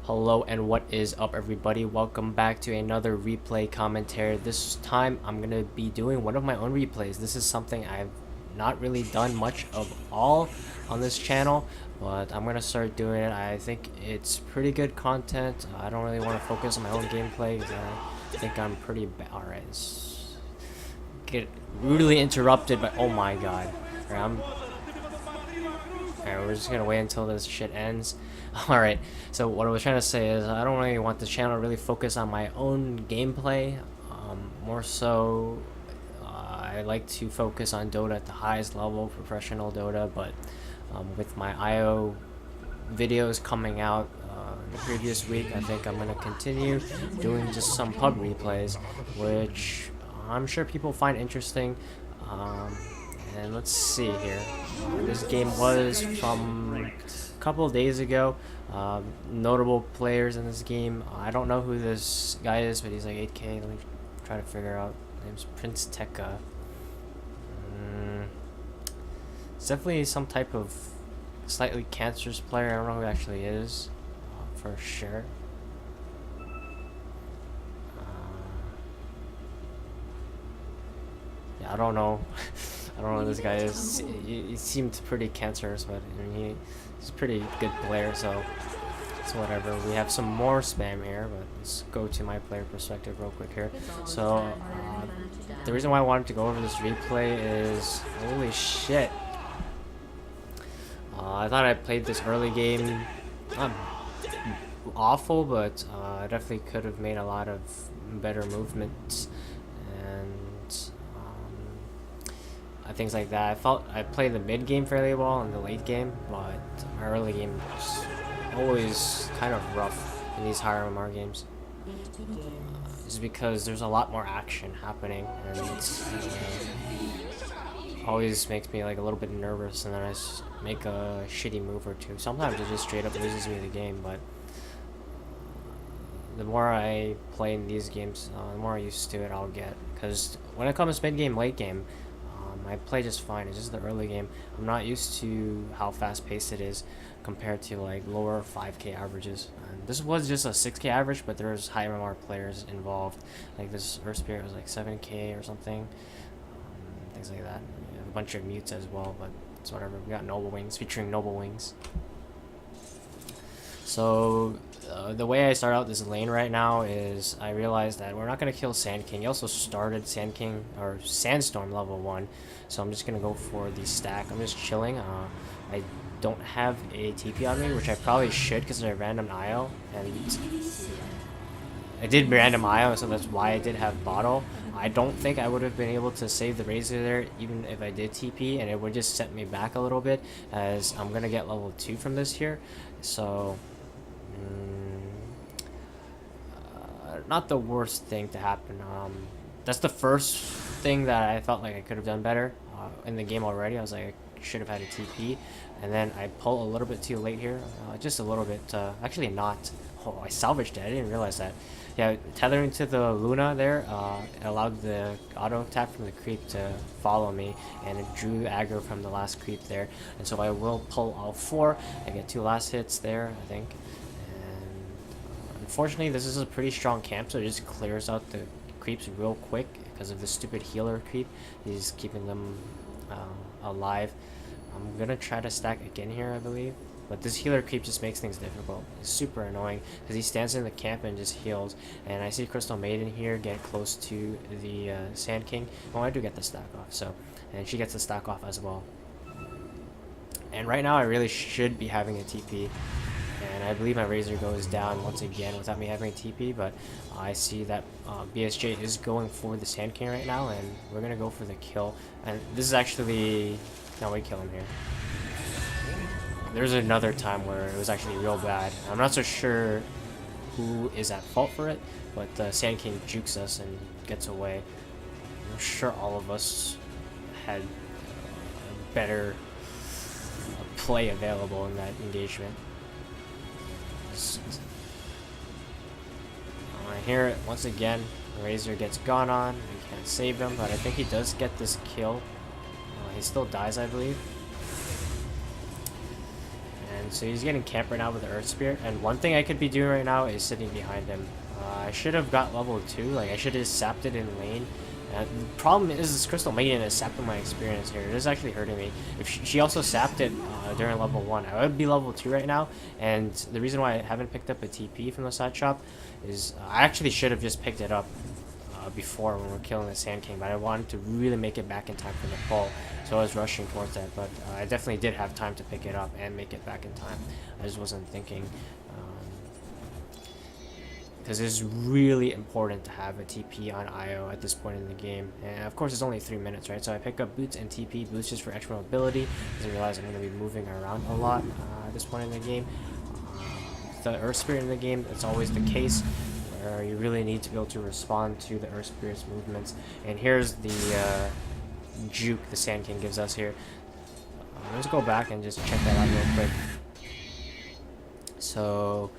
Hello and what is up, everybody? Welcome back to another replay commentary. This time I'm gonna be doing one of my own replays. This is something I've not really done much of all on this channel, but I'm gonna start doing it. I think it's pretty good content. I don't really want to focus on my own gameplay because I think I'm pretty bad. Alright, get rudely interrupted by, oh my god. Alright, we're just gonna wait until this shit ends. Alright, so what I was trying to say is I don't really want the channel to really focus on my own gameplay. More so, I like to focus on Dota at the highest level, professional Dota, but with my IO videos coming out the previous week, I think I'm going to continue doing just some pub replays, which I'm sure people find interesting. And let's see here. This game was from a couple of days ago. Notable players in this game. I don't know who this guy is, but he's like 8K. Let me try to figure out. His name's Prince Tekka. It's definitely some type of slightly cancerous player. I don't know who it actually is for sure. Yeah, I don't know. I don't know who this guy is. He seemed pretty cancerous, but I mean, he's a pretty good player, so it's whatever. We have some more spam here, but let's go to my player perspective real quick here. So, the reason why I wanted to go over this replay is, holy shit. I thought I played this early game not awful, but I definitely could have made a lot of better movements and things like that. I felt I played the mid game fairly well in the late game, but my early game was always kind of rough in these higher MMR games. Just because there's a lot more action happening, and it's always makes me like a little bit nervous, and then I make a shitty move or two. Sometimes it just straight up loses me the game, but the more I play in these games, the more used to it I'll get. Because when it comes to mid game, late game, I play just fine. It's just the early game. I'm not used to how fast-paced it is compared to like lower 5K averages. And this was just a 6K average, but there's high MMR players involved. Like this Earth Spirit was like 7K or something. Things like that. We have a bunch of mutes as well, but it's whatever. We got Noble Wings, featuring Noble Wings. So the way I start out this lane right now is I realized that we're not going to kill Sand King. He also started Sand King or Sandstorm level 1, so I'm just going to go for the stack. I'm just chilling. I don't have a TP on me, which I probably should because I random IO, and I did random IO, so that's why I did have bottle. I don't think I would have been able to save the Razor there even if I did TP, and it would just set me back a little bit as I'm going to get level 2 from this here. So not the worst thing to happen. That's the first thing that I felt like I could have done better in the game already. I was like, I should have had a TP, and then I pull a little bit too late here, just a little bit. Actually not. Oh, I salvaged it. I didn't realize that. Yeah, tethering to the Luna there allowed the auto attack from the creep to follow me, and it drew aggro from the last creep there. And so I will pull all 4. I get 2 last hits there, I think. Unfortunately, this is a pretty strong camp, so it just clears out the creeps real quick because of the stupid healer creep. He's keeping them alive. I'm gonna try to stack again here, I believe, but this healer creep just makes things difficult. It's super annoying because he stands in the camp and just heals. And I see Crystal Maiden here get close to the Sand King. Oh, I do get the stack off, so, and she gets the stack off as well. And right now I really should be having a TP. And I believe my Razor goes down once again without me having a TP, but I see that BSJ is going for the Sand King right now, and we're going to go for the kill. And this is actually... No, we kill him here. There's another time where it was actually real bad. I'm not so sure who is at fault for it, but Sand King jukes us and gets away. I'm sure all of us had better play available in that engagement. Here once again, Razor gets gone on. We can't save him, but I think he does get this kill. He still dies, I believe. And And so he's getting camped right now with the Earth Spirit. And one thing I could be doing right now is sitting behind him. I should have got level 2. Like, I should have sapped it in lane. The problem is this Crystal Maiden is sapping my experience here. It is actually hurting me. If she also sapped it during level 1, I would be level 2 right now. And the reason why I haven't picked up a TP from the side shop is I actually should have just picked it up before when we were killing the Sand King, but I wanted to really make it back in time for the pull, so I was rushing towards that. But I definitely did have time to pick it up and make it back in time. I just wasn't thinking, because it's really important to have a TP on IO at this point in the game. And of course it's only 3 minutes, right? So I pick up boots and TP. Boots just for extra mobility, because I realize I'm going to be moving around a lot at this point in the game. The Earth Spirit in the game, it's always the case. You really need to be able to respond to the Earth Spirit's movements. And here's the juke the Sand King gives us here. Let's go back and just check that out real quick. So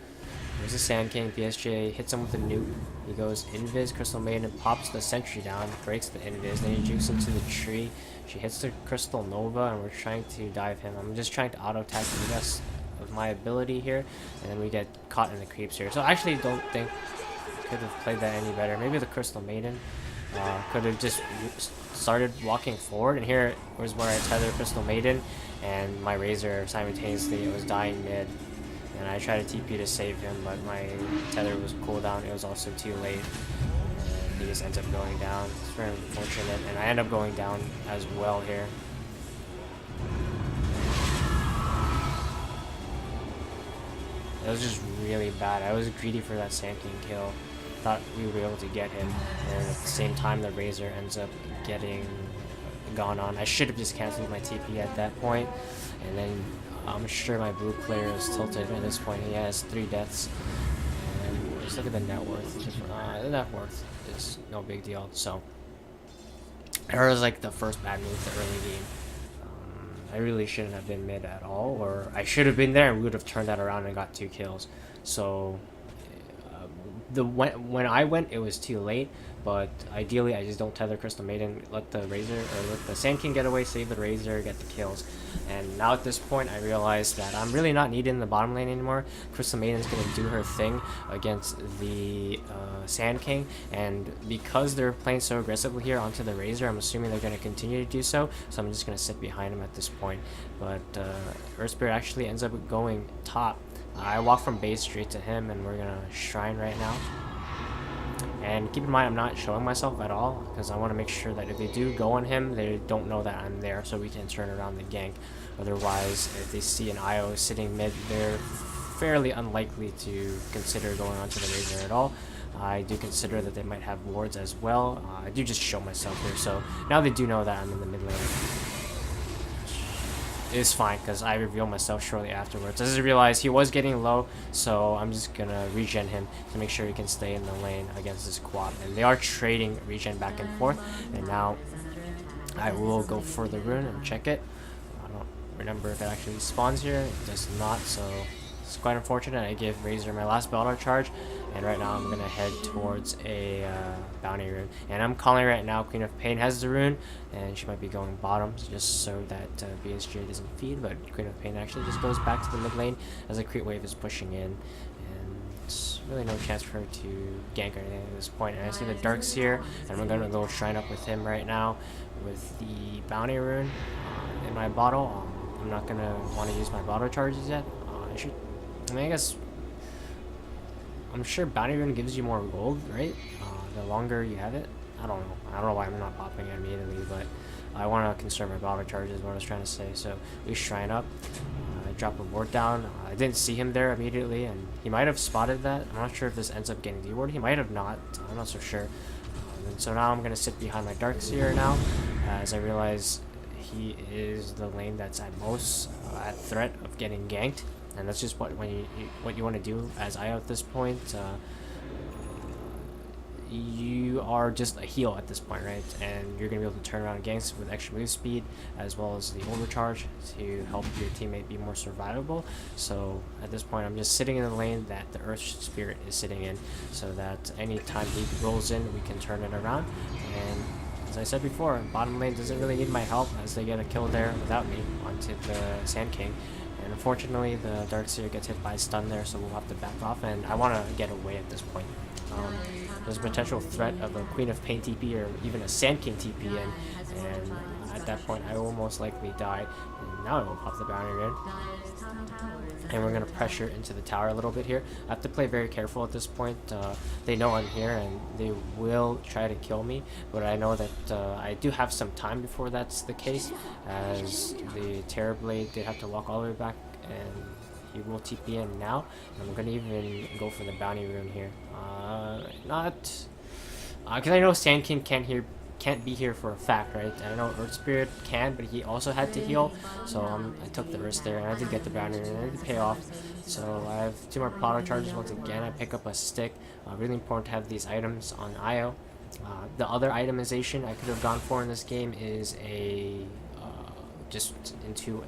there's the Sand King. BSJ hits him with a nuke. He goes invis. Crystal Maiden pops the sentry down, breaks the invis. Then he jukes into the tree. She hits the Crystal Nova, and we're trying to dive him. I'm just trying to auto attack the rest of my ability here, and then we get caught in the creeps here. So I actually don't think could have played that any better. Maybe the Crystal Maiden could have just started walking forward, and here was where I tethered Crystal Maiden and my Razor simultaneously. It was dying mid, and I tried to TP to save him, but my tether was cooldown. It was also too late, and he just ends up going down. It's very unfortunate, and I end up going down as well here. It was just really bad. I was greedy for that Sand King kill. Thought we were able to get him, and at the same time the Razor ends up getting gone on. I should have just cancelled my TP at that point, and then I'm sure my blue player is tilted at this point. He has 3 deaths, and just look at the net worth. The net worth is no big deal. So it was like the first bad move the early game. I really shouldn't have been mid at all, or I should have been there and we would have turned that around and got 2 kills. So when I went, it was too late, but ideally I just don't tether Crystal Maiden, let the Razor or let the Sand King get away, save the Razor, get the kills. And now at this point I realize that I'm really not needed in the bottom lane anymore. Crystal Maiden's going to do her thing against the Sand King, and because they're playing so aggressively here onto the Razor, I'm assuming they're going to continue to do so, so I'm just going to sit behind him at this point. But Earth Spirit actually ends up going top. I walk from base straight to him, and we're gonna shrine right now. And keep in mind, I'm not showing myself at all, because I want to make sure that if they do go on him, they don't know that I'm there, so we can turn around the gank. Otherwise, if they see an IO sitting mid, they're fairly unlikely to consider going onto the Razor at all. I do consider that they might have wards as well. I do just show myself here, so now they do know that I'm in the mid lane. Is fine, because I revealed myself shortly afterwards. As I realized he was getting low, so I'm just gonna regen him to make sure he can stay in the lane against this quad. And they are trading regen back and forth, and now I will go for the rune and check it. I don't remember if it actually spawns here. It does not, so it's quite unfortunate. I gave Razor my last battle charge, and right now I'm gonna head towards a bounty rune. And I'm calling right now Queen of Pain has the rune, and she might be going bottom, just so that BSJ doesn't feed, but Queen of Pain actually just goes back to the mid lane as the creep wave is pushing in, and it's really no chance for her to gank or anything at this point. And I see the Darks here, and I'm gonna go shrine up with him right now with the bounty rune in my bottle. I'm not gonna want to use my bottle charges yet. I guess I'm sure bounty rune gives you more gold, right? The longer you have it. I don't know why I'm not popping it immediately, but I want to conserve my bottle charge is what I was trying to say. So we shrine up. I drop a ward down. I didn't see him there immediately, and he might have spotted that. I'm not sure if this ends up getting dewarded. He might have not. I'm not so sure. And so now I'm going to sit behind my Darks here now, as I realize he is the lane that's at most at threat of getting ganked. And that's just what you want to do as IO at this point. You are just a heal at this point, right? And you're going to be able to turn around ganks with extra move speed, as well as the overcharge to help your teammate be more survivable. So at this point, I'm just sitting in the lane that the Earth Spirit is sitting in, so that anytime he rolls in, we can turn it around. And as I said before, bottom lane doesn't really need my help, as they get a kill there without me onto the Sand King. And unfortunately, the Darkseer gets hit by a stun there, so we'll have to back off, and I want to get away at this point. There's a potential threat of a Queen of Pain TP or even a Sand King TP in, and at that point I will most likely die. And now I will pop the boundary in. And we're going to pressure into the tower a little bit here. I have to play very careful at this point. They know I'm here and they will try to kill me, but I know that I do have some time before that's the case, as the Terrorblade did have to walk all the way back, and he will TP in now. And I'm going to even go for the bounty rune here. Because I know Sand King can't be here for a fact, right? I know Earth Spirit can, but he also had to heal, so I took the risk there, and I did get the bounty, and I did pay off. So I have 2 more Plotter charges once again. I pick up a stick. Really important to have these items on IO. The other itemization I could have gone for in this game is a just into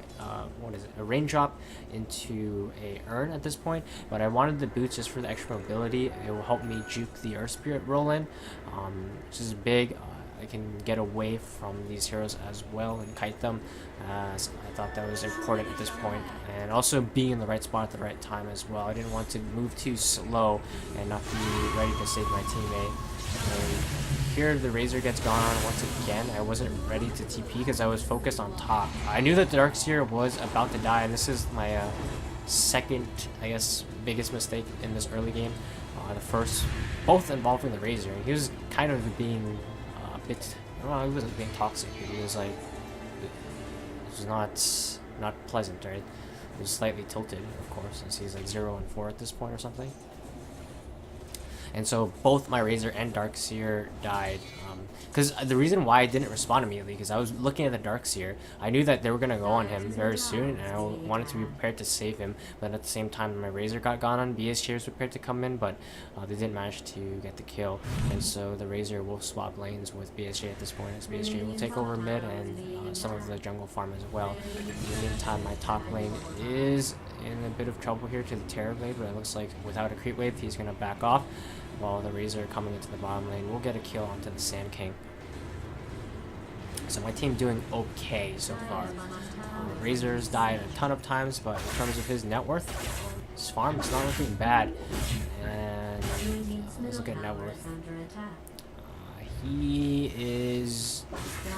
what is it, a raindrop into a urn at this point, but I wanted the boots just for the extra mobility. It will help me juke the Earth Spirit roll in, which is big. I can get away from these heroes as well and kite them. So I thought that was important at this point, and also being in the right spot at the right time as well. I didn't want to move too slow and not be ready to save my teammate. And here the Razor gets gone on once again. I wasn't ready to TP because I was focused on top. I knew that the Darkseer was about to die, and this is my second, I guess, biggest mistake in this early game. The first, both involving the Razor. He was kind of being well, he wasn't being toxic, but he was like, it was not pleasant, right? He was slightly tilted, of course, since he's like 0 and 4 at this point or something. And so both my Razor and Darkseer died. Because the reason why I didn't respond immediately, because I was looking at the Darkseer, I knew that they were going to go on him very soon, and I wanted to be prepared to save him. But at the same time, my Razor got gone on. BSJ was prepared to come in, but they didn't manage to get the kill. And so the Razor will swap lanes with BSJ at this point, as BSJ will take over mid and some of the jungle farm as well. In the meantime, my top lane is in a bit of trouble here to the Terrorblade, but it looks like without a creep wave, he's going to back off. While the Razor coming into the bottom lane will get a kill onto the Sand King. So my team doing okay so far. Razor's died a ton of times, but in terms of his net worth, his farm is not looking bad. And let's look at net worth. He is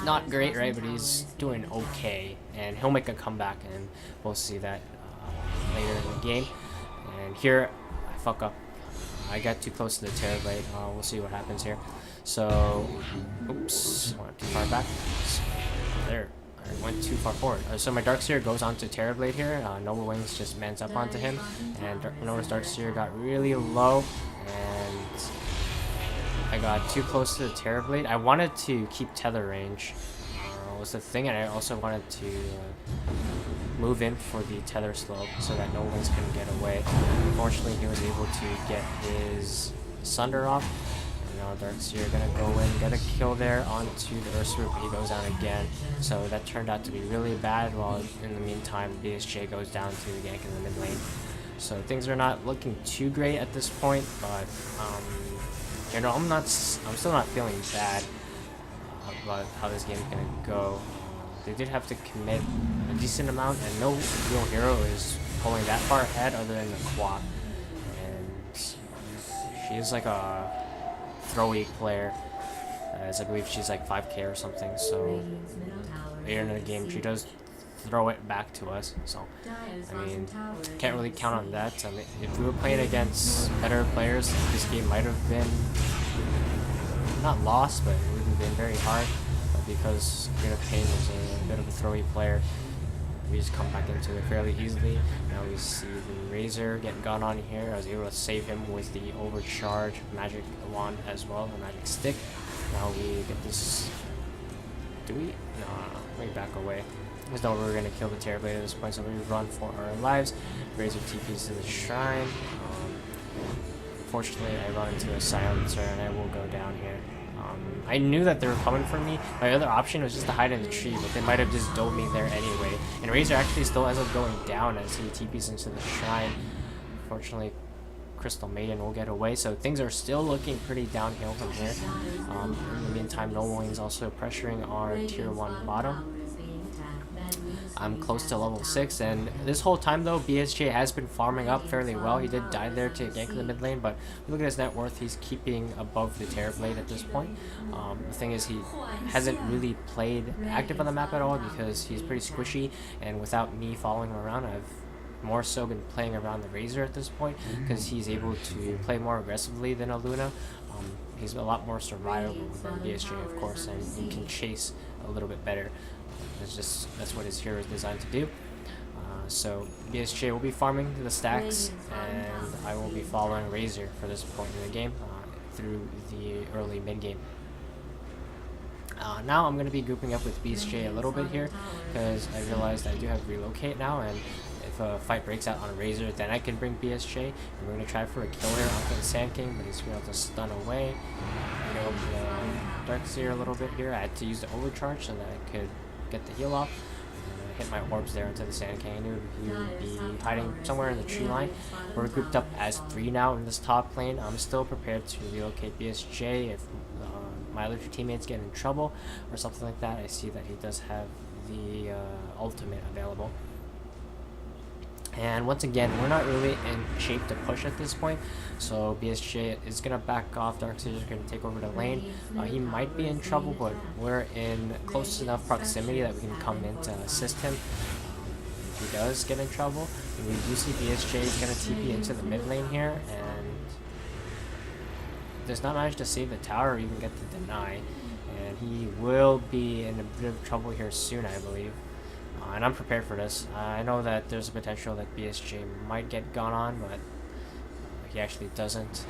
not great, right? But he's doing okay, and he'll make a comeback, and we'll see that later in the game. And here, I fuck up. I got too close to the Terrorblade. We'll see what happens here. So, oops, went too far back. There, I went too far forward. So my Darkseer goes onto Terrorblade here. Noble Wings just mans up onto him, and Noah's Darkseer got really low, and I got too close to the Terrorblade. I wanted to keep tether range. Was the thing, and I also wanted to move in for the tether slope so that no one's couldn't get away. Unfortunately, he was able to get his Sunder off. And now Darkseer gonna go in, get a kill there onto the Earth Spirit. He goes down again, so that turned out to be really bad. While in the meantime, BSJ goes down to the gank in the mid lane. So things are not looking too great at this point, but you know, I'm still not feeling bad about how this game is gonna go. They did have to commit a decent amount, and no real hero is pulling that far ahead other than the Quap. And she is like a throwy player, as I believe she's like 5k or something, so later in the game she does throw it back to us. So, I mean, can't really count on that. I mean, if we were playing against better players, this game might have been not lost, but it would have been very hard. But because Queen of Pain was a bit of a throwy player, we just come back into it fairly easily. Now we see the Razor get gone on here. I was able to save him with the overcharge magic wand as well, the magic stick. Now we get this. Do we? No, let me back away. I thought we were going to kill the Terrorblade at this point, so we run for our lives. Razor TPs to the shrine. Unfortunately, I run into a silencer and I will go down here. I knew that they were coming for me. My other option was just to hide in the tree, but they might have just dove me there anyway. And Razor actually still ends up going down as he TPs into the shrine. Unfortunately, Crystal Maiden will get away, so things are still looking pretty downhill from here. In the meantime, Noble Wing is also pressuring our tier 1 bottom. I'm close to level 6, and this whole time though, BSJ has been farming up fairly well. He did die there to gank the mid lane, but look at his net worth. He's keeping above the Terror Blade at this point. The thing is, he hasn't really played active on the map at all because he's pretty squishy, and without me following him around, I've more so been playing around the Razor at this point because he's able to play more aggressively than a Luna. He's a lot more survivable than BSJ, of course, and he can chase a little bit better. That's what his hero is designed to do. So BSJ will be farming the stacks, and I will be following Razor for this point in the game through the early mid game. Now I'm going to be grouping up with BSJ a little bit here because I realized I do have relocate now, and if a fight breaks out on Razor, then I can bring BSJ, and we're going to try for a kill here onto the Sand King, but he's able to stun away. You know, Darkseer a little bit here. I had to use the overcharge so that I could get the heal off. Hit my orbs there into the Sand King. I knew he would be hiding somewhere in the tree line. We're grouped up as 3 now in this top lane. I'm still prepared to relocate BSJ if my other 2 teammates get in trouble or something like that. I see that he does have the ultimate available. And once again, we're not really in shape to push at this point, so BSJ is going to back off. Darkseer is going to take over the lane. He might be in trouble, but we're in close enough proximity that we can come in to assist him. If he does get in trouble, and we do see BSJ is going to TP into the mid lane here, and does not manage to save the tower or even get the deny. And he will be in a bit of trouble here soon, I believe. And I'm prepared for this. I know that there's a potential that BSJ might get gone on, but he actually doesn't.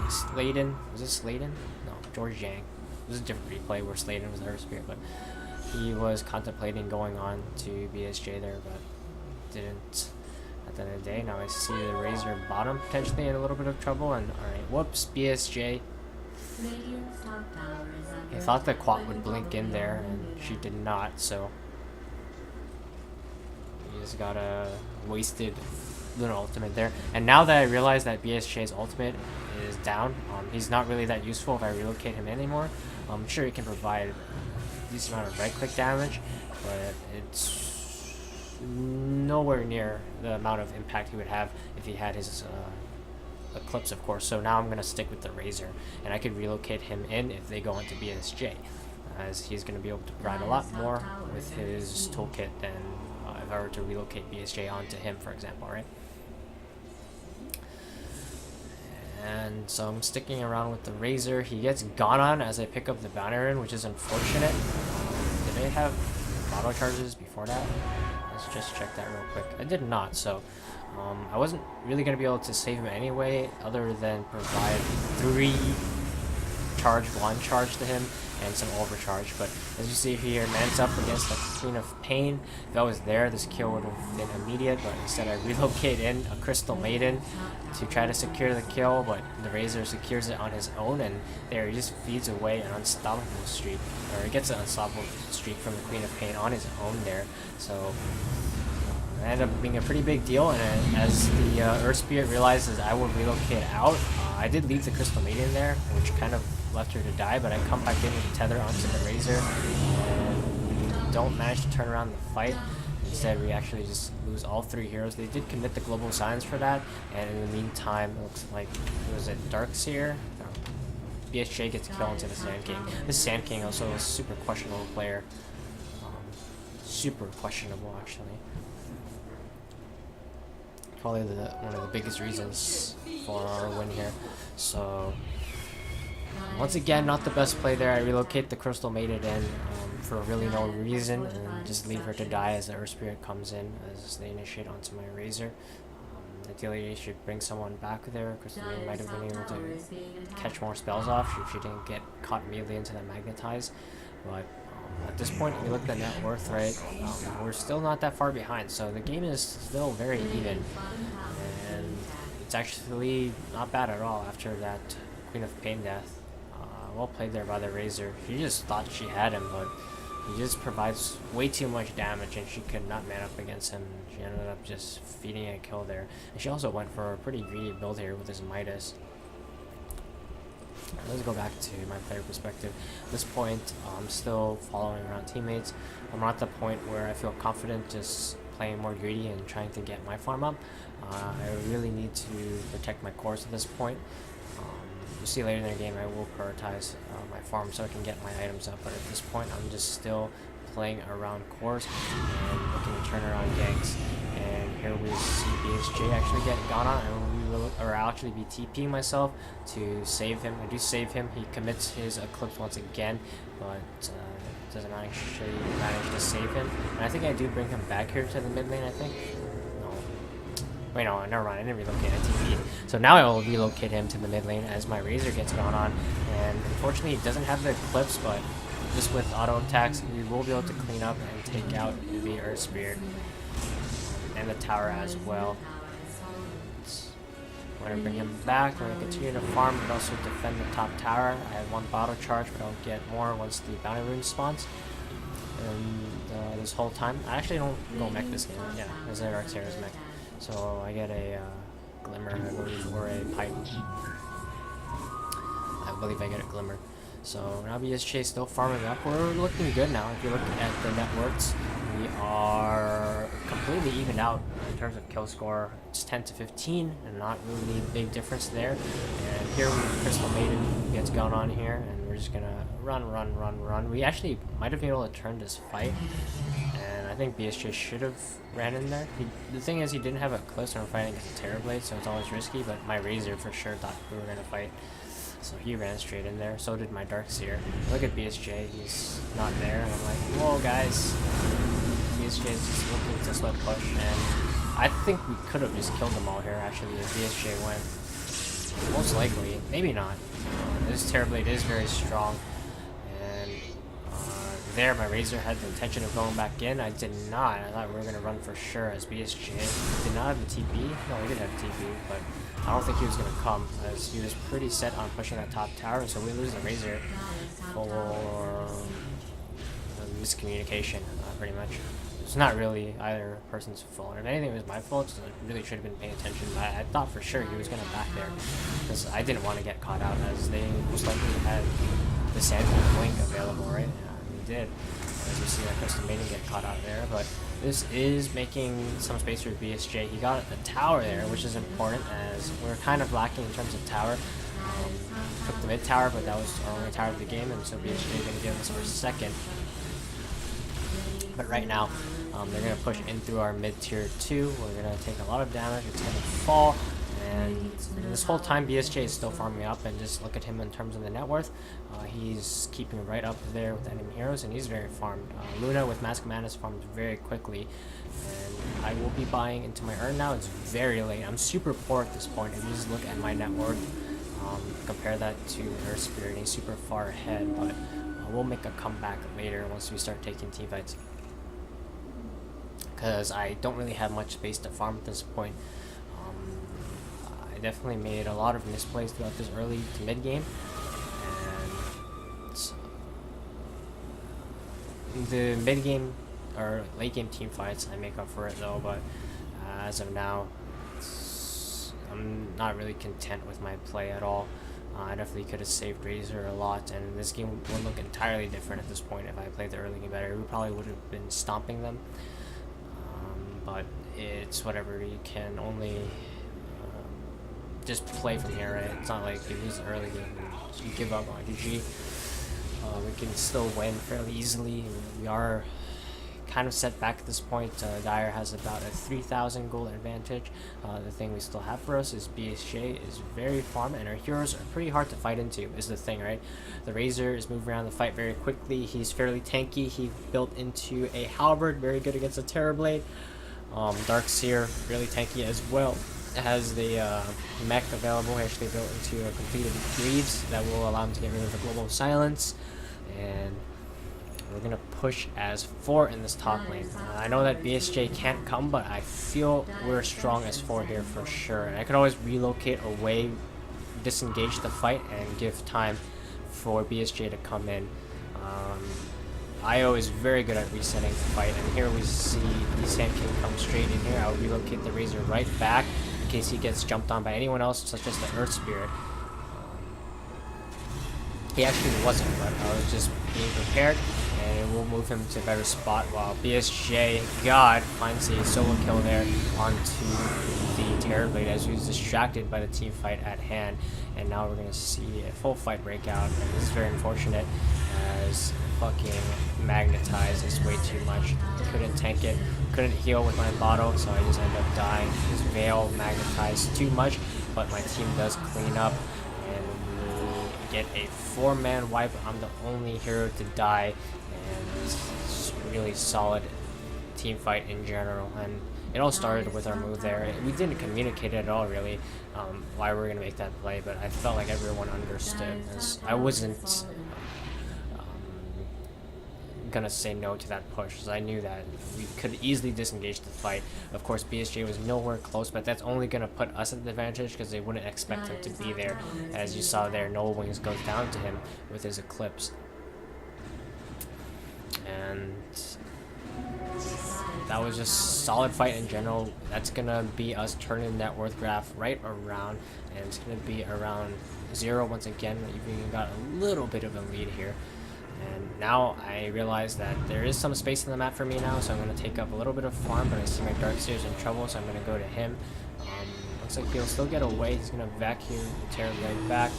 Sladen, was it Sladen? No, George Yang. It was a different replay where Sladen was the Earth Spirit, but he was contemplating going on to BSJ there, but didn't at the end of the day. Now I see the Razor bottom potentially in a little bit of trouble, and alright, whoops, BSJ. He thought the Quat would blink in there, and she did not, so just got a wasted Luna ultimate there. And now that I realize that BSJ's ultimate is down, he's not really that useful if I relocate him anymore. I'm sure he can provide a decent amount of right click damage, but it's nowhere near the amount of impact he would have if he had his Eclipse, of course. So now I'm going to stick with the Razor, and I could relocate him in if they go into BSJ, as he's going to be able to provide a lot more with his toolkit than if I were to relocate BSJ onto him, for example, right? And so I'm sticking around with the Razor. He gets gone on as I pick up the banner in, which is unfortunate. Did they have auto charges before that? Let's just check that real quick. I did not, so I wasn't really going to be able to save him anyway, other than provide 3 charge, 1 charge to him, and some overcharge. But as you see here, man's up against the Queen of Pain. If I was there, this kill would have been immediate, but instead I relocate in a Crystal Maiden to try to secure the kill, but the Razor secures it on his own, and there he just feeds away an unstoppable streak, or he gets an unstoppable streak from the Queen of Pain on his own there. So it ended up being a pretty big deal, and as the Earth Spirit realizes I will relocate out, I did leave the Crystal Maiden there, which kind of left her to die, but I come back in with the tether onto the Razor, and we don't manage to turn around the fight. Instead, we actually just lose all 3 heroes. They did commit the global silence for that, and in the meantime, it looks like, was it Darkseer? No. BSJ gets killed into the Sand King. This Sand King also a super questionable player. Super questionable, actually. Probably one of the biggest reasons for our win here. So once again, not the best play there. I relocate the Crystal Maiden in for really no reason, and just leave her to die as the Earth Spirit comes in as they initiate onto my Razor. Ideally, I should bring someone back there. Crystal Maiden might have been able to catch more spells off if she didn't get caught immediately into the Magnetize. But at this point, if you look at the net worth, right, we're still not that far behind, so the game is still very even, and it's actually not bad at all after that Queen of Pain death. Well played there by the Razor. She just thought she had him, but he just provides way too much damage, and she could not man up against him. She ended up just feeding a kill there, and she also went for a pretty greedy build here with his Midas. Let's go back to my player perspective. At this point, I'm still following around teammates. I'm not at the point where I feel confident just playing more greedy and trying to get my farm up. I really need to protect my cores at this point. You'll see later in the game I will prioritize my farm so I can get my items up, but at this point I'm just still playing around cores and looking to turn around ganks. And here we see BSJ actually get gone on, and I'll actually be TPing myself to save him. I do save him. He commits his Eclipse once again, but doesn't actually manage to save him. And I think I do bring him back here to the mid lane, I think. No. Wait, no, never mind. I didn't relocate. I TP'd. So now I will relocate him to the mid lane as my Razor gets gone on. And unfortunately, he doesn't have the Eclipse, but just with auto attacks, we will be able to clean up and take out the Earth Spirit and the tower as well. I'm going to bring him back. I'm going to continue to farm, but also defend the top tower. I have one bottle charge, but I'll get more once the bounty rune spawns. And this whole time, I actually don't go mech this game. Yeah, there's an Arctera's mech. So I get a Glimmer, I believe, or a Pipe. I believe I get a Glimmer. So now BSJ is still farming up. We're looking good now. If you look at the networks, we are completely evened out in terms of kill score. It's 10 to 15, and not really a big difference there. And here we Crystal Maiden gets going on here, and we're just gonna run. We actually might have been able to turn this fight, and I think BSJ should have ran in there. The thing is, he didn't have a Eclipse, and we're fighting against a Terrorblade, so it's always risky. But my Razor for sure thought we were gonna fight. So he ran straight in there. So did my Darkseer. Look at BSJ. He's not there. And I'm like, whoa, guys. BSJ is just looking to slip push. And I think we could have just killed them all here, actually, if BSJ went. Most likely. Maybe not. This Terrorblade is very strong. And there, my Razor had the intention of going back in. I did not. I thought we were going to run for sure as BSJ did not have the TP. No, he did have TP, but I don't think he was going to come, as he was pretty set on pushing that top tower, so we lose the Razor for miscommunication, pretty much. It's not really either person's fault. If anything, it was my fault, so I really should have been paying attention. I thought for sure he was going to back there, because I didn't want to get caught out, as they most likely had the Sandman Blink available, right? Yeah, they did. As you see that Crystal Maiden get caught out there, but this is making some space for BSJ. He got a tower there, which is important, as we're kind of lacking in terms of tower. Took the mid tower, but that was our only tower of the game, and so BSJ is going to give us first second. But right now, they're going to push in through our mid tier 2. We're going to take a lot of damage. It's going to fall. And this whole time, BSJ is still farming up, and just look at him in terms of the net worth. He's keeping right up there with enemy heroes, and he's very farmed. Luna with Mask of Mana is farmed very quickly, and I will be buying into my urn now. It's very late. I'm super poor at this point. If you just look at my net worth, compare that to Earth Spirit, he's super far ahead, but we'll make a comeback later once we start taking team fights, because I don't really have much space to farm at this point. I definitely made a lot of misplays throughout this early to mid game, and the mid game or late game team fights I make up for it though. But as of now, I'm not really content with my play at all. I definitely could have saved Razor a lot, and this game would look entirely different at this point if I played the early game better. We probably would have been stomping them, but it's whatever. You can only just play from here, right? It's not like if you lose the early game and you give up on GG. We can still win fairly easily. We are kind of set back at this point. Dire has about a 3,000 gold advantage. The thing we still have for us is BSJ is very farm, and our heroes are pretty hard to fight into, is the thing, right? The Razor is moving around the fight very quickly. He's fairly tanky. He built into a Halberd, very good against a Terrorblade. Darkseer, really tanky as well. Has the mech available. He actually built into a completed Greaves that will allow him to get rid of the Global Silence, and we're gonna push as 4 in this top lane. I know that BSJ can't come, but I feel we're strong as 4 here for sure, and I could always relocate away, disengage the fight, and give time for BSJ to come in. IO is very good at resetting the fight, and here we see the Sand King come straight in here. I'll relocate the Razor right back in case he gets jumped on by anyone else, such as the Earth Spirit. He actually wasn't, but I was just being prepared, and we'll move him to a better spot while BSJ God finds a solo kill there onto the Terrorblade as he was distracted by the team fight at hand. And now we're going to see a full fight break out, and this is very unfortunate as fucking magnetized is way too much. Couldn't tank it, couldn't heal with my bottle, so I just ended up dying. This Veil magnetized too much, but my team does clean up, and we get a 4-man wipe. I'm the only hero to die, and it's really solid team fight in general. And it all started with our move there. We didn't communicate it at all, really, why we were going to make that play, but I felt like everyone understood, as I wasn't gonna say no to that push, because I knew that we could easily disengage the fight. Of course, BSJ was nowhere close, but that's only gonna put us at the advantage because they wouldn't expect him to be there. As you saw there, Noel Wings goes down to him with his Eclipse, and that was just solid fight in general. That's gonna be us turning the net worth graph right around, and it's gonna be around 0 once again. We even got a little bit of a lead here. And now I realize that there is some space in the map for me now, so I'm going to take up a little bit of farm, but I see my Darkseer's in trouble, so I'm going to go to him. Looks like he'll still get away. He's going to vacuum the Terrorblade back,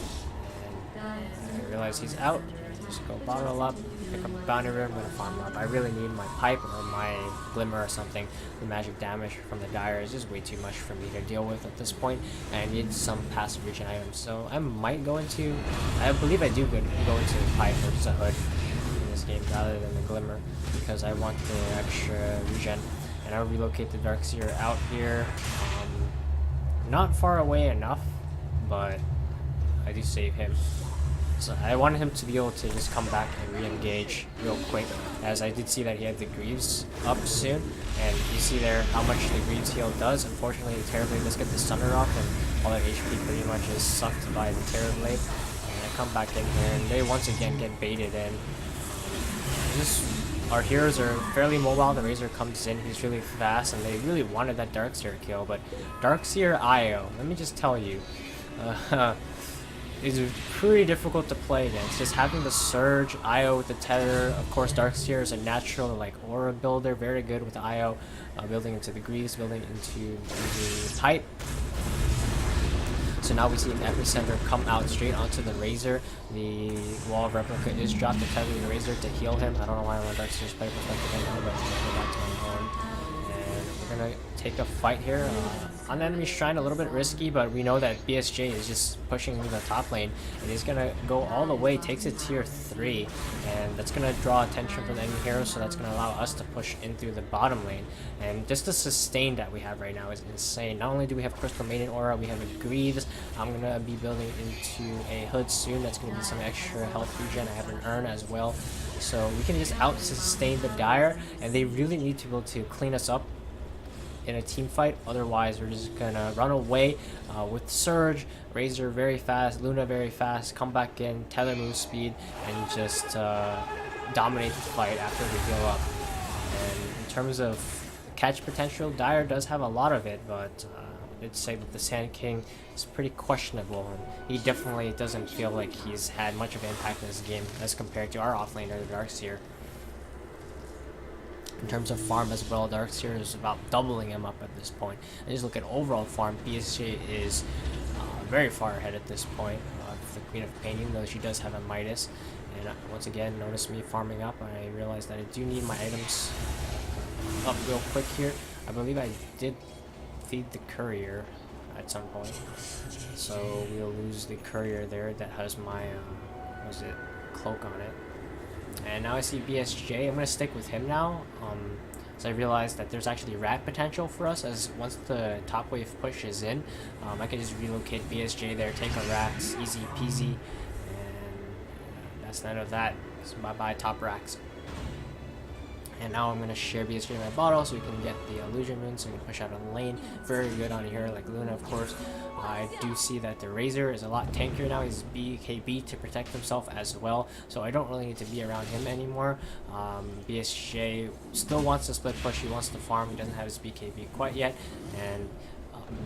and I realize he's out. Just go bottle up, pick up a bounty room, I'm going to farm up. I really need my pipe or my glimmer or something. The magic damage from the Dire is just way too much for me to deal with at this point, and I need some passive regen items. So I might go into, I believe I do go into the pipe or just a hood in this game rather than the glimmer, because I want the extra regen. And I'll relocate the Darkseer out here. Not far away enough, but I do save him. So I wanted him to be able to just come back and re-engage real quick, as I did see that he had the Greaves up soon, and you see there how much the Greaves heal does. Unfortunately, the Terrorblade does get the stunner off, and all their HP pretty much is sucked by the Terrorblade. And I come back in here, and they once again get baited in. Our heroes are fairly mobile. The Razor comes in, he's really fast, and they really wanted that Darkseer kill, but Darkseer IO, let me just tell you, is pretty difficult to play against. Just having the Surge, IO with the Tether. Of course, Darkseer is a natural like aura builder, very good with IO, building into the Greaves, building into the Pipe. So now we see an Epicenter come out straight onto the Razor. The Wall of Replica is dropped to tether the Razor to heal him. I don't know why I'm on Darkseer's Pipe perspective right now, but I'm going to go back to my own. And we're going to take a fight here. On the enemy shrine, a little bit risky, but we know that BSJ is just pushing into the top lane, and he's gonna go all the way, takes it tier 3, and that's gonna draw attention from the enemy heroes, so that's gonna allow us to push in through the bottom lane. And just the sustain that we have right now is insane. Not only do we have Crystal Maiden Aura, we have a Greaves. I'm gonna be building into a Hood soon. That's gonna be some extra health regen. I have an Urn as well, so we can just out sustain the Dire, and they really need to be able to clean us up in a team fight. Otherwise we're just gonna run away with Surge, Razor very fast, Luna very fast, come back in, Tether move speed, and just dominate the fight after we heal up. And in terms of catch potential, Dire does have a lot of it, but I'd say that the Sand King is pretty questionable, and he definitely doesn't feel like he's had much of an impact in this game as compared to our offlaner, the Darkseer. In terms of farm as well, Darkseer is about doubling him up at this point. And just look at overall farm, BSJ is very far ahead at this point of the Queen of Pain, even though she does have a Midas. And once again, notice me farming up. I realized that I do need my items up real quick here. I believe I did feed the courier at some point, so we'll lose the courier there that has my cloak on it. And now I see BSJ. I'm going to stick with him now, so I realized that there's actually rat potential for us, as once the top wave push is in, I can just relocate BSJ there, take a rats, easy peasy, and that's the end of that. So bye-bye top racks. And now I'm going to share BSJ in my bottle so we can get the illusion rune, so we can push out on the lane. Very good on here, like Luna, of course. I do see that the Razor is a lot tankier now. He's BKB to protect himself as well, so I don't really need to be around him anymore. BSJ still wants to split push. He wants to farm. He doesn't have his BKB quite yet, and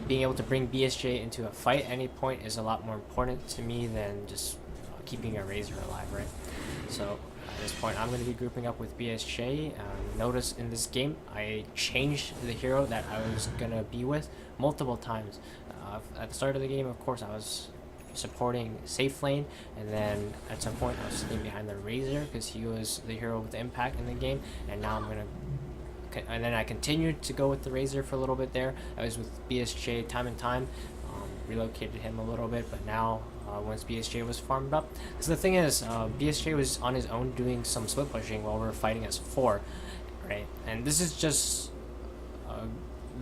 being able to bring BSJ into a fight at any point is a lot more important to me than just keeping a Razor alive, right? So at this point, I'm going to be grouping up with BSJ. Notice in this game, I changed the hero that I was going to be with multiple times. At the start of the game, of course, I was supporting safe lane, and then at some point I was sitting behind the Razor because he was the hero with the impact in the game, and now and then I continued to go with the Razor for a little bit there. I was with BSJ time and time, relocated him a little bit, but now once BSJ was farmed up, because the thing is, BSJ was on his own doing some split pushing while we were fighting as 4, right? And this is just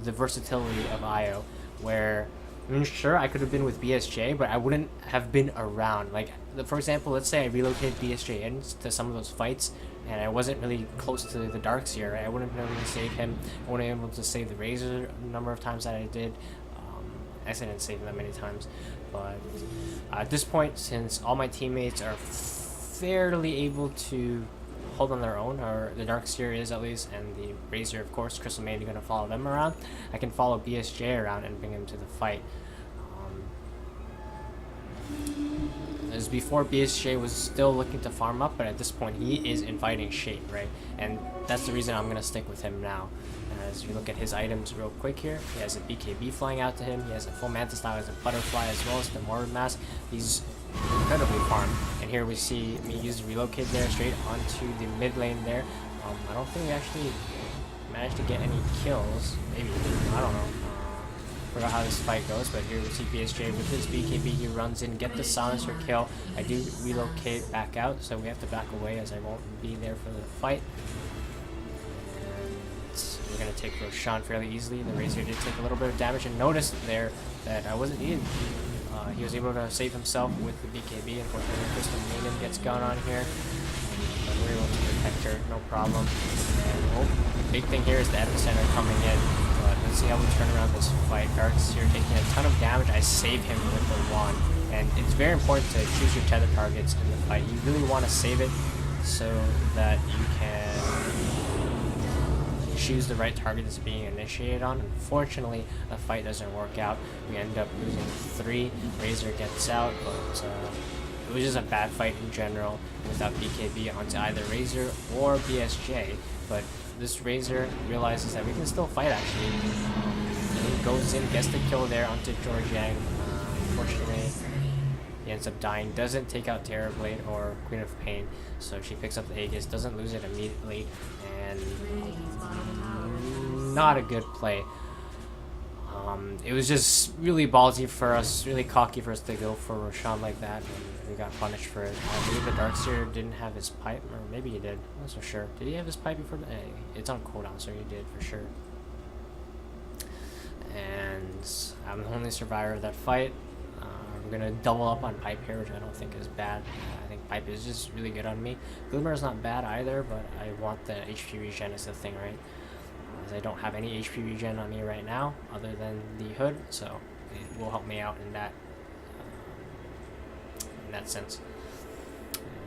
the versatility of IO, where I mean, sure, I could have been with BSJ, but I wouldn't have been around. Like, for example, let's say I relocated BSJ into some of those fights, and I wasn't really close to the Darkseer, right? I wouldn't have been able to save him. I wouldn't have been able to save the Razor a number of times that I did. I didn't save them many times. But at this point, since all my teammates are fairly able to hold on their own, or the Darkseer is at least, and the Razor, of course, Crystal Maiden going to follow them around, I can follow BSJ around and bring him to the fight. As before, BSJ was still looking to farm up, but at this point he is inviting Shade, right? And that's the reason I'm going to stick with him now. As you look at his items real quick here, he has a BKB flying out to him, he has a full Manta style, he has a Butterfly as well as the Morbid Mask. He's incredibly farmed. And here we see me use the relocate there straight onto the mid lane there. I don't think we actually managed to get any kills. Maybe, I don't know. Forgot how this fight goes, but here we see BSJ with his BKB, he runs in, get the silencer kill. I do relocate back out, so we have to back away as I won't be there for the fight. And we're going to take Roshan fairly easily. The Razor did take a little bit of damage, and notice there that I wasn't needed. He was able to save himself with the BKB. Unfortunately, Crystal Maiden gets gone on here, but we're able to protect her, no problem. And the big thing here is the epicenter coming in. But let's see how we turn around this fight. Darkseer taking a ton of damage. I save him with the wand. And it's very important to choose your tether targets in the fight. You really want to save it so that you can choose the right target that's being initiated on. Unfortunately, the fight doesn't work out. We end up losing 3. Razor gets out, but it was just a bad fight in general without BKB onto either Razor or BSJ. But this Razor realizes that we can still fight actually. He goes in, gets the kill there onto Georgiang. Unfortunately, he ends up dying. Doesn't take out Terrorblade or Queen of Pain, so she picks up the Aegis, doesn't lose it immediately, and not a good play. It was just really ballsy for us, really cocky for us to go for Roshan like that, and we got punished for it. I believe the Darkseer didn't have his pipe, or maybe he did, I'm not so sure. Did he have his pipe before? It's on cooldown, so he did for sure. And I'm the only survivor of that fight. We're going to double up on pipe here, which I don't think is bad. I think pipe is just really good on me. Glimmer is not bad either, but I want the HP regen is the thing, right? As I don't have any HP regen on me right now other than the hood, so it will help me out in that sense.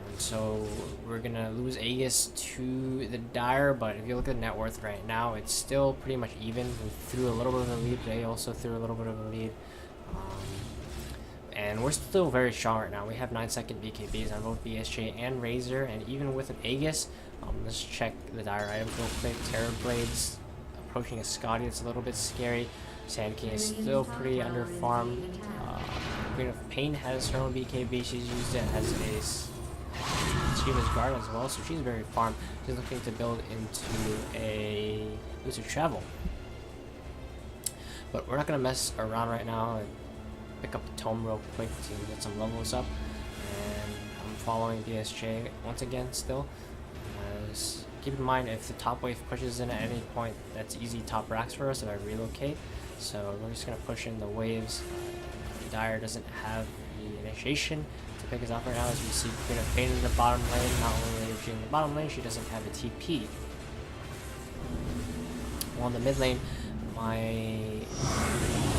And so we're gonna lose Aegis to the Dire, but if you look at net worth right now, it's still pretty much even. We threw a little bit of a lead. They also threw a little bit of a lead. And we're still very strong right now. We have 9-second BKBs on both BSJ and Razor, and even with an Aegis, let's check the Dire items real quick. Terrorblades approaching a Scotty, it's a little bit scary. Sand King is still pretty under farmed. Queen of Pain has her own BKB, she's used it as a Shiva's Guard as well, so she's very farmed. She's looking to build into a Lucid Travel. But we're not going to mess around right now. Pick up the tome real quick to get some levels up, and I'm following BSJ once again still. Keep in mind, if the top wave pushes in at any point, that's easy top racks for us if I relocate. So we're just going to push in the waves. Dire doesn't have the initiation to pick us up right now, as we see Queen of Pain in the bottom lane. Not only is she in the bottom lane, she doesn't have a TP. Well, in the mid lane, my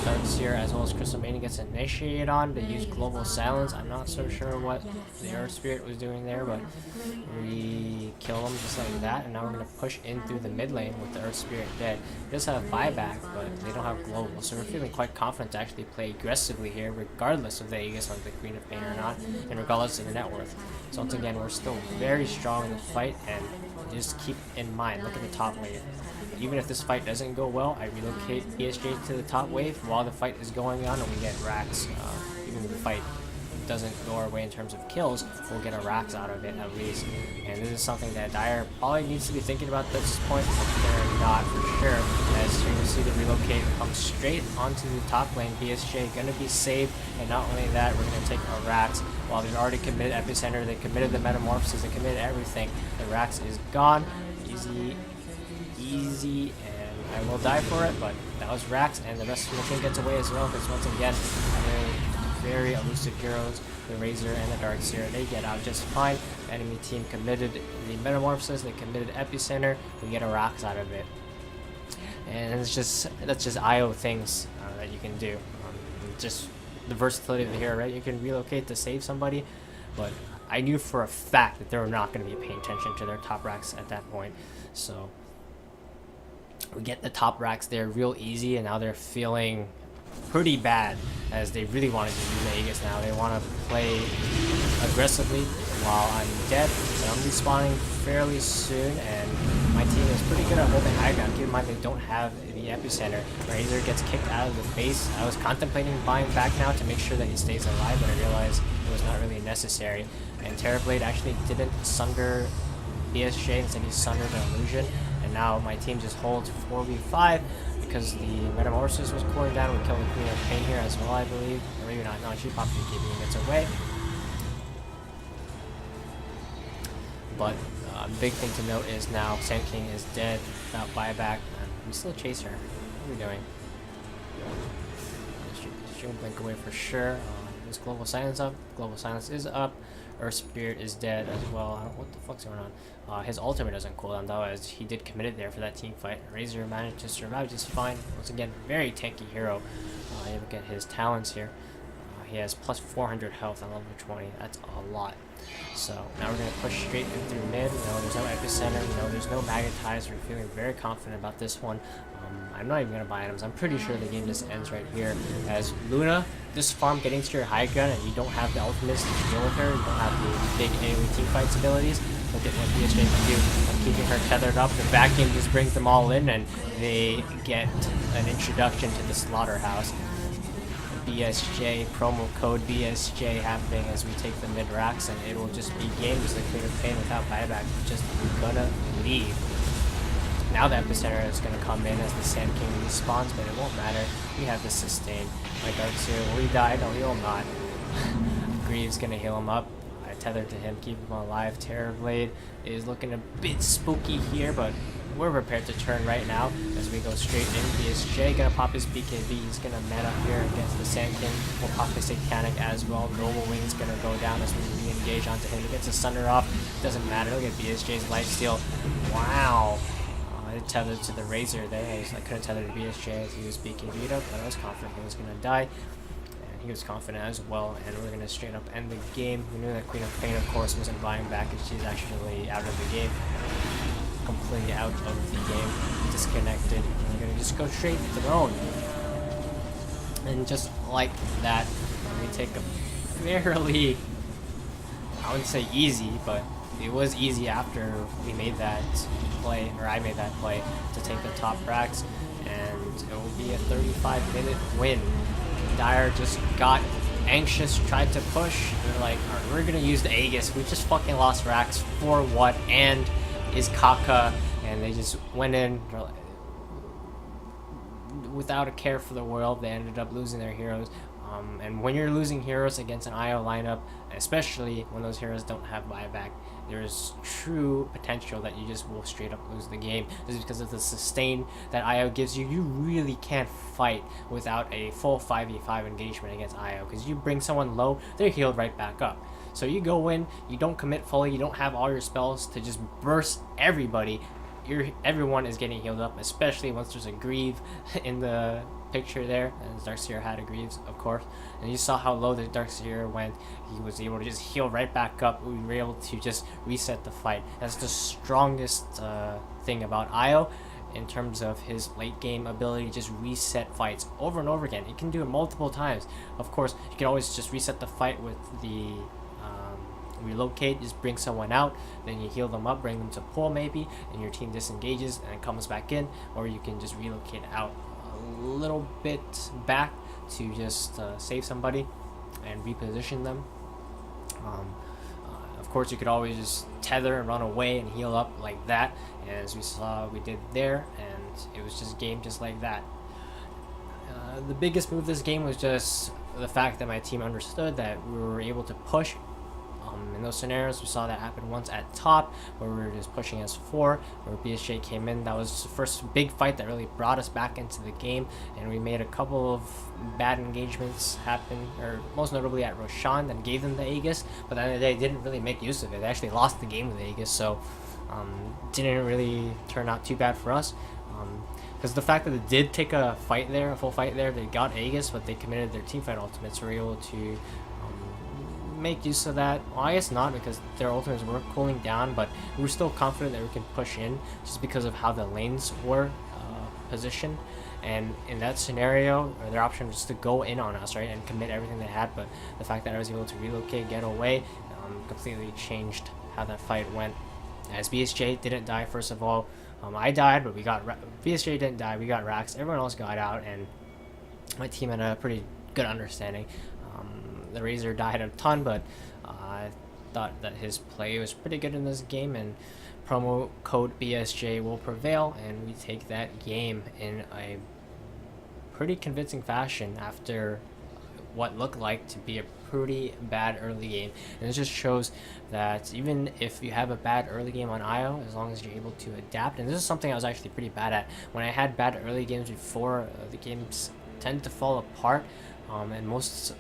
Darkseer as well as Crystal Maiden gets initiated on. They use Global Silence. I'm not so sure what the Earth Spirit was doing there, but we kill them just like that. And now we're going to push in through the mid lane with the Earth Spirit dead. They just have buyback, but they don't have Global. So we're feeling quite confident to actually play aggressively here, regardless of the Aegis on the Queen of Pain or not, and regardless of the net worth. So once again, we're still very strong in the fight, and just keep in mind, look at the top wave. Even if this fight doesn't go well, I relocate BSJ to the top wave while the fight is going on, and we get racks. Even if the fight doesn't go our way in terms of kills, we'll get a racks out of it at least. And this is something that Dire probably needs to be thinking about at this point, but they're not for sure. As you can see, the relocate comes straight onto the top lane. BSJ gonna be saved, and not only that, we're gonna take our racks. While they've already committed Epicenter, they committed the Metamorphosis, they committed everything. The racks is gone. Easy, and I will die for it, but that was Rax, and the rest of the team gets away as well, because once again, very elusive heroes, the Razor and the Darkseer, they get out just fine. The enemy team committed the Metamorphosis, they committed Epicenter, we get a Rax out of it. And that's just IO things that you can do. Just the versatility of the hero, right? You can relocate to save somebody, but I knew for a fact that they were not going to be paying attention to their top racks at that point. So we get the top racks there real easy, and now they're feeling pretty bad, as they really wanted to use the Aegis now. They want to play aggressively while I'm dead, but I'm respawning fairly soon, and my team is pretty good at holding high ground. Keep in mind they don't have the Epicenter. Razor gets kicked out of the base. I was contemplating buying back now to make sure that he stays alive, but I realized it was not really necessary. And Terrorblade actually didn't sunder BSJ, instead he sundered the illusion. And now my team just holds 4v5 because the Metamorphosis was cooling down. We killed the Queen of Pain here as well, I believe. Or maybe not. No, she popped the keeping and gets away. But big thing to note is now Sand King is dead without buyback. We still chase her. What are we doing? Stream blink away for sure. Is Global Silence up? Global Silence is up. Earth Spirit is dead as well. What the fuck's going on? His ultimate doesn't cool down though, as he did commit it there for that team fight. Razor managed to survive just fine. Once again, very tanky hero. You look at his talents here. He has plus 400 health on level 20. That's a lot. So now we're going to push straight in through mid. You know, there's no Epicenter. You know, there's no Magnetize. We're feeling very confident about this one. I'm not even going to buy items. I'm pretty sure the game just ends right here. As Luna, this farm getting to your high ground and you don't have the ultimates to deal with her. You don't have the big AoE team fights abilities. Look at what BSJ can do. I'm keeping her tethered up. The back game just brings them all in, and they get an introduction to the slaughterhouse. BSJ, promo code BSJ happening as we take the mid racks, and it will just be game as the Queen of Pain without buyback. Just gonna leave. Now the Epicenter is gonna come in as the Sand King respawns, but it won't matter. We have the sustain. My Darkseer, will he die? No, he will not. Greaves gonna heal him up. I tethered to him, keep him alive. Terrorblade is looking a bit spooky here, but we're prepared to turn right now as we go straight in. BSJ gonna pop his BKB. He's gonna meta here against the Sand King. We'll pop his Satanic as well. Noble Wing's gonna go down as we re-engage onto him. He gets a Sunder off. Doesn't matter. Look at BSJ's lifesteal. Wow. I tethered to the Razor there. I couldn't tether to BSJ as he was BKB'd up, but I was confident he was gonna die. He was confident as well, and we're going to straight up end the game. We knew that Queen of Pain, of course, wasn't buying back, and she's actually out of the game. Completely out of the game. Disconnected. And we're going to just go straight throne. And just like that, we take a fairly, I wouldn't say easy, but it was easy after we made that play, or I made that play, to take the top racks, and it will be a 35-minute win. Dire just got anxious, tried to push. They're like, alright, we're gonna use the Aegis. We just fucking lost racks for what? And is Kaka, and they just went in without a care for the world. They ended up losing their heroes. And when you're losing heroes against an IO lineup, especially when those heroes don't have buyback, there's true potential that you just will straight up lose the game. This is because of the sustain that IO gives you. You really can't fight without a full 5v5 engagement against IO, because you bring someone low, they're healed right back up. So you go in, you don't commit fully, you don't have all your spells to just burst everybody. Everyone is getting healed up, especially once there's a Grieve in the picture there, and Darkseer had a Greaves, of course, and you saw how low the Darkseer went. He was able to just heal right back up. We were able to just reset the fight. That's the strongest thing about Io in terms of his late game ability, just reset fights over and over again. He can do it multiple times. Of course, you can always just reset the fight with the relocate, just bring someone out, then you heal them up, bring them to pull maybe, and your team disengages and comes back in, or you can just relocate out a little bit back to just save somebody and reposition them. Of course, you could always just tether and run away and heal up like that, and as we saw we did there, and it was just game just like that. The biggest move this game was just the fact that my team understood that we were able to push. In those scenarios, we saw that happen once at top, where we were just pushing as 4, where BSJ came in. That was the first big fight that really brought us back into the game, and we made a couple of bad engagements happen, or most notably at Roshan, that gave them the Aegis, but at the end of the day, didn't really make use of it. They actually lost the game with the Aegis, so didn't really turn out too bad for us. Because the fact that they did take a fight there, a full fight there, they got Aegis, but they committed their teamfight ultimates, so we were able to make use of that. Well, I guess not, because their ultimates were cooling down, but we were still confident that we could push in just because of how the lanes were positioned. And in that scenario, their option was to go in on us, right, and commit everything they had, but the fact that I was able to relocate, get away, completely changed how that fight went. As BSJ didn't die, first of all. I died, but we got BSJ didn't die, we got Rax, everyone else got out, and my team had a pretty good understanding. The Razor died a ton, but I thought that his play was pretty good in this game, and promo code BSJ will prevail, and we take that game in a pretty convincing fashion after what looked like to be a pretty bad early game. And it just shows that even if you have a bad early game on IO, as long as you're able to adapt, and this is something I was actually pretty bad at. When I had bad early games before, the games tend to fall apart, and most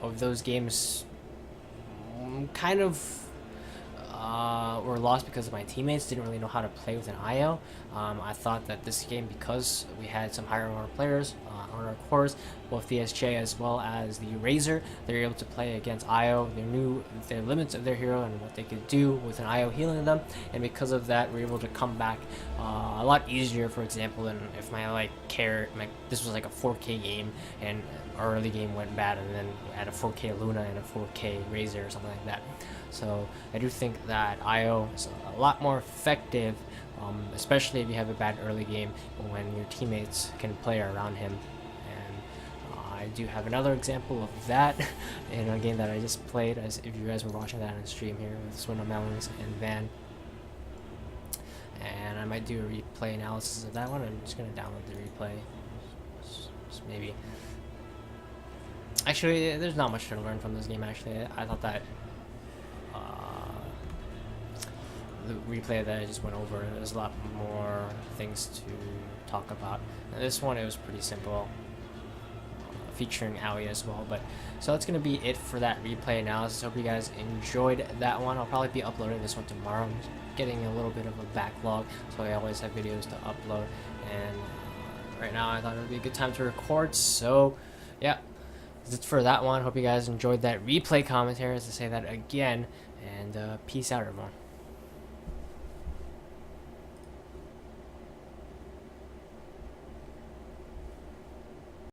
of those games kind of were lost because my teammates didn't really know how to play with an IO. I thought that this game, because we had some higher order players on our cores, both BSJ as well as the Razor, they were able to play against IO. They knew the limits of their hero and what they could do with an IO healing them, and because of that, we were able to come back a lot easier. For example, than if my this was like a 4K game and our early game went bad, and then had a 4K Luna and a 4K Razor or something like that. So I do think that IO is a lot more effective, especially if you have a bad early game, when your teammates can play around him. And I do have another example of that in a game that I just played, as if you guys were watching that on stream here, with Swindle Melons and Van. And I might do a replay analysis of that one. I'm just going to download the replay. Just maybe. Actually, there's not much to learn from this game, actually. I thought that the replay that I just went over, there's a lot more things to talk about. And this one, it was pretty simple, featuring Aoi as well. But so that's going to be it for that replay analysis. Hope you guys enjoyed that one. I'll probably be uploading this one tomorrow. I'm getting a little bit of a backlog, so I always have videos to upload. And right now, I thought it would be a good time to record. So yeah, that's for that one. Hope you guys enjoyed that replay commentary, as to say that again. And peace out, everyone.